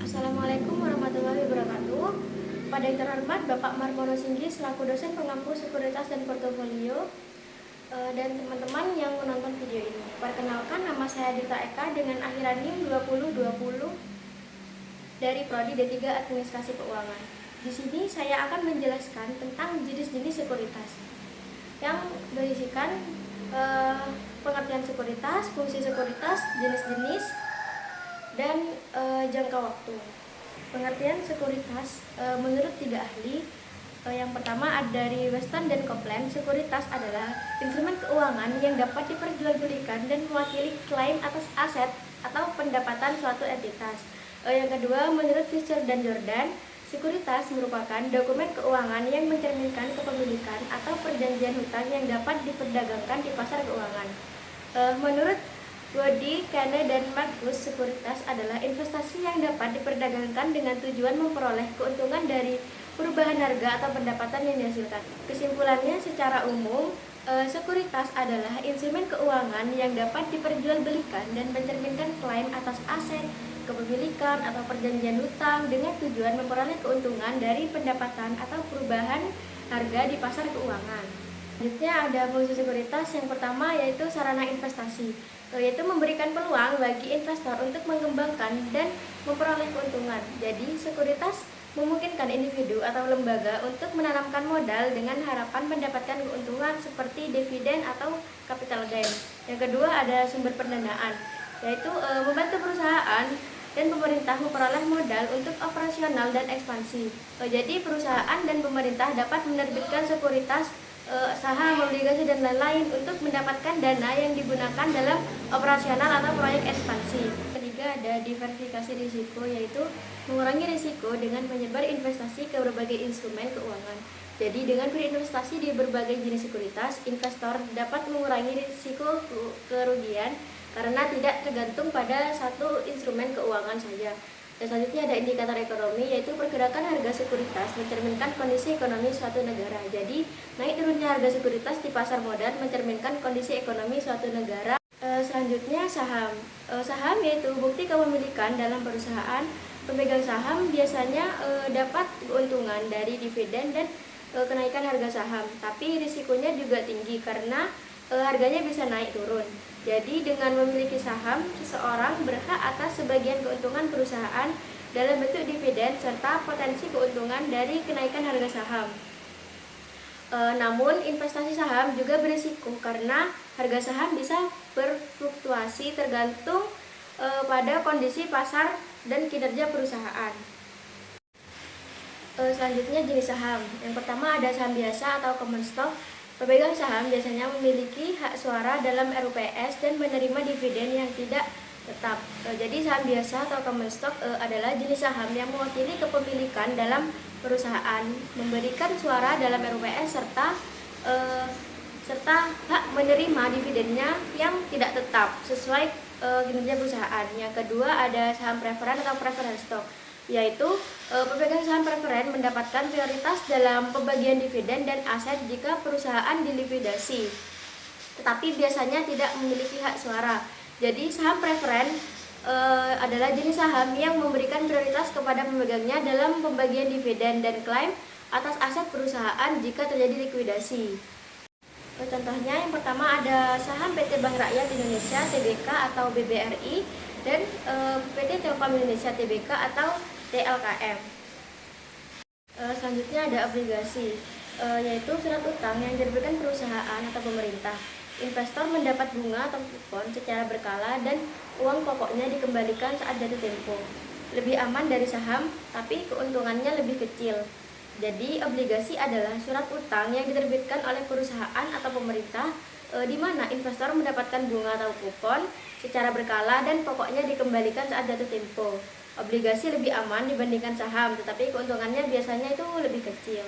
Assalamualaikum warahmatullahi wabarakatuh. Pada yang terhormat Bapak Marmono Singgi selaku dosen pengampu sekuritas dan portofolio dan teman-teman yang menonton video ini. Perkenalkan, nama saya Dita Eka dengan akhiran NIM 2020 dari Prodi D3 Administrasi Keuangan. Di sini saya akan menjelaskan tentang jenis-jenis sekuritas yang berisikan pengertian sekuritas, fungsi sekuritas, jenis-jenis, dan jangka waktu. Pengertian sekuritas menurut 3 ahli, yang pertama ada dari Weston dan Copeland. Sekuritas adalah instrumen keuangan yang dapat diperjualbelikan dan mewakili klaim atas aset atau pendapatan suatu entitas. Yang kedua, menurut Fisher dan Jordan, sekuritas merupakan dokumen keuangan yang mencerminkan kepemilikan atau perjanjian hutang yang dapat diperdagangkan di pasar keuangan. Menurut Woody, Kane, dan Marcus, sekuritas adalah investasi yang dapat diperdagangkan dengan tujuan memperoleh keuntungan dari perubahan harga atau pendapatan yang dihasilkan. Kesimpulannya, secara umum, sekuritas adalah instrumen keuangan yang dapat diperjualbelikan dan mencerminkan klaim atas aset, kepemilikan, atau perjanjian hutang dengan tujuan memperoleh keuntungan dari pendapatan atau perubahan harga di pasar keuangan. Selanjutnya ada fungsi sekuritas. Yang pertama yaitu sarana investasi, yaitu memberikan peluang bagi investor untuk mengembangkan dan memperoleh keuntungan. Jadi sekuritas memungkinkan individu atau lembaga untuk menanamkan modal dengan harapan mendapatkan keuntungan seperti dividen atau capital gain. Yang kedua ada sumber pendanaan, yaitu membantu perusahaan dan pemerintah memperoleh modal untuk operasional dan ekspansi. Jadi perusahaan dan pemerintah dapat menerbitkan sekuritas, saham, obligasi, dan lain-lain untuk mendapatkan dana yang digunakan dalam operasional atau proyek ekspansi. Ketiga ada diversifikasi risiko, yaitu mengurangi risiko dengan menyebar investasi ke berbagai instrumen keuangan. Jadi dengan berinvestasi di berbagai jenis sekuritas, investor dapat mengurangi risiko kerugian karena tidak tergantung pada satu instrumen keuangan saja. Dan selanjutnya ada indikator ekonomi, yaitu pergerakan harga sekuritas mencerminkan kondisi ekonomi suatu negara. Jadi naik turunnya harga sekuritas di pasar modal mencerminkan kondisi ekonomi suatu negara. Selanjutnya saham. Saham yaitu bukti kepemilikan dalam perusahaan. Pemegang saham biasanya dapat keuntungan dari dividen dan kenaikan harga saham, tapi risikonya juga tinggi karena harganya bisa naik turun. Jadi dengan memiliki saham, seseorang berhak atas sebagian keuntungan perusahaan dalam bentuk dividen serta potensi keuntungan dari kenaikan harga saham. Namun investasi saham juga berisiko karena harga saham bisa berfluktuasi tergantung pada kondisi pasar dan kinerja perusahaan. Selanjutnya jenis saham. Yang pertama ada saham biasa atau common stock. Pemegang saham biasanya memiliki hak suara dalam RUPS dan menerima dividen yang tidak tetap. Jadi saham biasa atau common stock adalah jenis saham yang mewakili kepemilikan dalam perusahaan, memberikan suara dalam RUPS serta hak menerima dividennya yang tidak tetap sesuai kinerja perusahaan. Yang kedua ada saham preferen atau preference stock, yaitu pemegang saham preferen mendapatkan prioritas dalam pembagian dividen dan aset jika perusahaan dilikuidasi, tetapi biasanya tidak memiliki hak suara. Jadi saham preferen adalah jenis saham yang memberikan prioritas kepada pemegangnya dalam pembagian dividen dan klaim atas aset perusahaan jika terjadi likuidasi. Contohnya yang pertama ada saham PT Bank Rakyat Indonesia Tbk atau BBRI dan PT Telkom Indonesia Tbk atau TLKM. Selanjutnya ada obligasi, yaitu surat utang yang diterbitkan perusahaan atau pemerintah. Investor mendapat bunga atau kupon secara berkala dan uang pokoknya dikembalikan saat jatuh tempo. Lebih aman dari saham, tapi keuntungannya lebih kecil. Jadi obligasi adalah surat utang yang diterbitkan oleh perusahaan atau pemerintah, di mana investor mendapatkan bunga atau kupon secara berkala dan pokoknya dikembalikan saat jatuh tempo. Obligasi lebih aman dibandingkan saham, tetapi keuntungannya biasanya itu lebih kecil.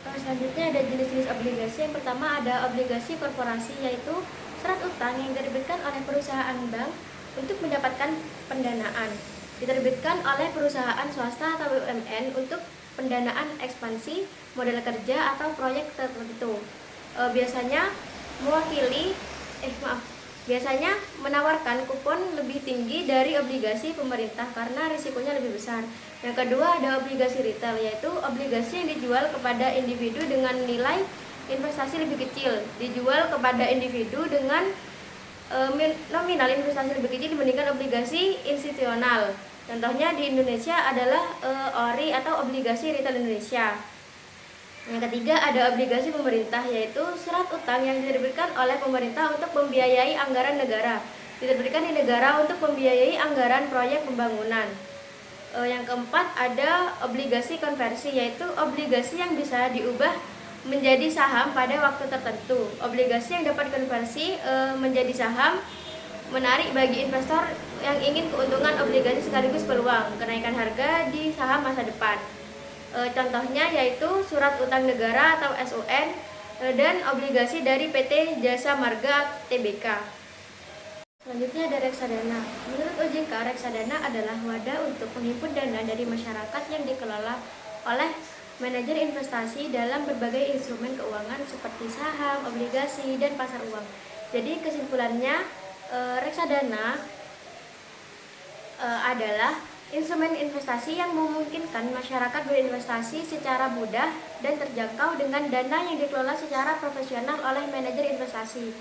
Selanjutnya ada jenis-jenis obligasi. Yang pertama ada obligasi korporasi, yaitu surat utang yang diterbitkan oleh perusahaan bank untuk mendapatkan pendanaan. Diterbitkan oleh perusahaan swasta atau BUMN untuk pendanaan ekspansi, modal kerja, atau proyek tertentu. Biasanya biasanya menawarkan kupon lebih tinggi dari obligasi pemerintah karena risikonya lebih besar. Yang kedua ada obligasi retail, yaitu obligasi yang dijual kepada individu dengan nilai investasi lebih kecil, dijual kepada individu dengan nominal investasi lebih kecil dibandingkan obligasi institusional. Contohnya di Indonesia adalah ORI atau obligasi retail Indonesia. Yang ketiga ada obligasi pemerintah, yaitu surat utang yang diterbitkan oleh pemerintah untuk membiayai anggaran negara, diterbitkan di negara untuk membiayai anggaran proyek pembangunan. Yang keempat ada obligasi konversi, yaitu obligasi yang bisa diubah menjadi saham pada waktu tertentu. Obligasi yang dapat konversi menjadi saham menarik bagi investor yang ingin keuntungan obligasi sekaligus peluang kenaikan harga di saham masa depan. Contohnya yaitu surat utang negara atau SUN dan obligasi dari PT Jasa Marga Tbk. Selanjutnya ada reksadana. Menurut OJK, reksadana adalah wadah untuk menghimpun dana dari masyarakat yang dikelola oleh manajer investasi dalam berbagai instrumen keuangan seperti saham, obligasi, dan pasar uang. Jadi kesimpulannya, reksadana adalah instrumen investasi yang memungkinkan masyarakat berinvestasi secara mudah dan terjangkau dengan dana yang dikelola secara profesional oleh manajer investasi.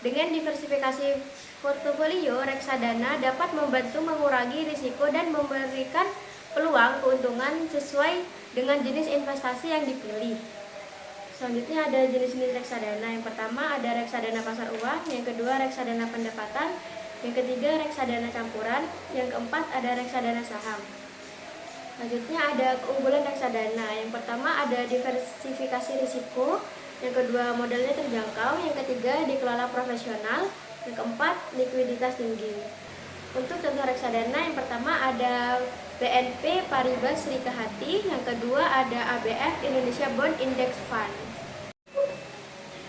Dengan diversifikasi portofolio, reksadana dapat membantu mengurangi risiko dan memberikan peluang keuntungan sesuai dengan jenis investasi yang dipilih. Selanjutnya ada jenis-jenis reksadana. Yang pertama ada reksadana pasar uang, yang kedua reksadana pendapatan, yang ketiga reksadana campuran, yang keempat ada reksadana saham. Selanjutnya ada keunggulan reksadana. Yang pertama ada diversifikasi risiko, yang kedua modalnya terjangkau, yang ketiga dikelola profesional, yang keempat likuiditas tinggi. Untuk contoh reksadana, yang pertama ada BNP Paribas Srikahati, yang kedua ada ABF Indonesia Bond Index Fund.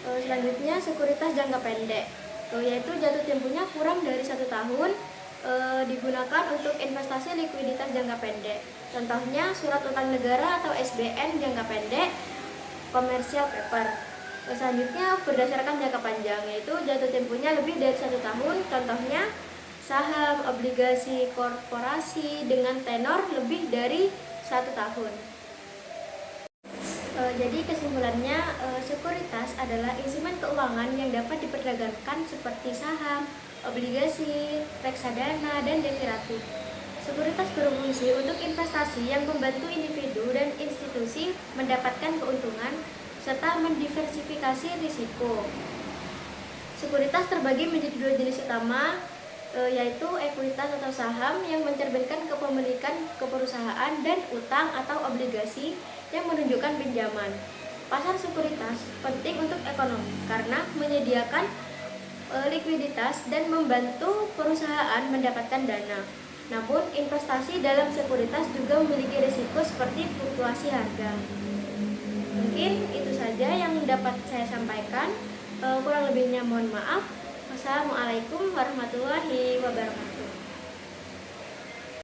Selanjutnya sekuritas jangka pendek, yaitu jatuh temponya kurang dari 1 tahun, digunakan untuk investasi likuiditas jangka pendek. Contohnya surat utang negara atau SBN jangka pendek, commercial paper. Selanjutnya berdasarkan jangka panjang, yaitu jatuh temponya lebih dari 1 tahun. Contohnya saham, obligasi korporasi dengan tenor lebih dari 1 tahun. Jadi kesimpulannya, sekuritas adalah instrumen keuangan yang dapat diperdagangkan seperti saham, obligasi, reksadana, dan derivatif. Sekuritas berfungsi untuk investasi yang membantu individu dan institusi mendapatkan keuntungan serta mendiversifikasi risiko. Sekuritas terbagi menjadi 2 jenis utama, yaitu ekuitas atau saham yang mencerminkan kepemilikan ke perusahaan dan utang atau obligasi yang menunjukkan pinjaman. Pasar sekuritas penting untuk ekonomi karena menyediakan likuiditas dan membantu perusahaan mendapatkan dana. Namun, investasi dalam sekuritas juga memiliki risiko seperti fluktuasi harga. Mungkin itu saja yang dapat saya sampaikan. Kurang lebihnya mohon maaf. Wassalamualaikum warahmatullahi wabarakatuh.